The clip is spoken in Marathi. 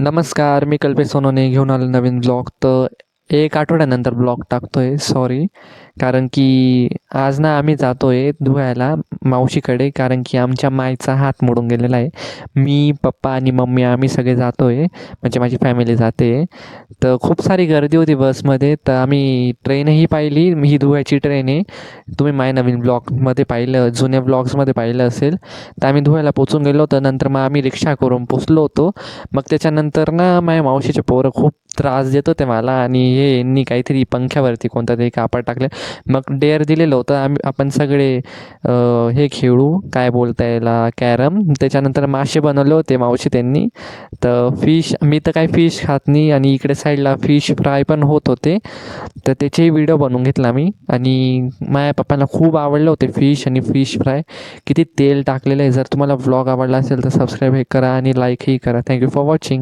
नमस्कार, मी कल्पेश सोनवणे घेऊन आलो नवीन ब्लॉग. तर एक आठवड्यानंतर ब्लॉग टाकतोय. सॉरी, कारण की आज ना आम्ही जातोय धुळ्याला मावशीकडे, कारण की आमच्या माईचा हात मोडून गेलेला आहे. मी, पप्पा आणि मम्मी आम्ही सगळे जातोय, म्हणजे माझी फॅमिली जाते. तर खूप सारी गर्दी होती बसमध्ये. तर आम्ही ट्रेनही पाहिली. ही धुळ्याची ट्रेन आहे. तुम्ही माझ्या नवीन ब्लॉगमध्ये पाहिलं, जुन्या ब्लॉग्समध्ये पाहिलं असेल. तर आम्ही धुळ्याला पोचून गेलो होतो. नंतर मग आम्ही रिक्षा करून पोचलो होतो. मग त्याच्यानंतर ना माझ्या मावशीचे पोरं खूप त्रास देत होते मला, आणि यांनी काहीतरी पंख्यावरती कोणता तरी कापड टाकले. मग डेअर दिलेलं होतं आपण सगळे हे खेळू, काय बोलता याला, कॅरम. त्याच्यानंतर मासे बनवले होते मावशी त्यांनी. तर फिश, मी तर काही फिश खात नाही, आणि इकडे साईडला फिश फ्राय पण होत होते. तर त्याचेही व्हिडिओ बनवून घेतला मी. आणि माझ्या पप्पांना खूप आवडले होते फिश आणि फिश फ्राय. किती तेल टाकलेलं आहे. जर तुम्हाला व्लॉग आवडला असेल तर सबस्क्राईब हे करा आणि लाईकही करा. Thank you for watching.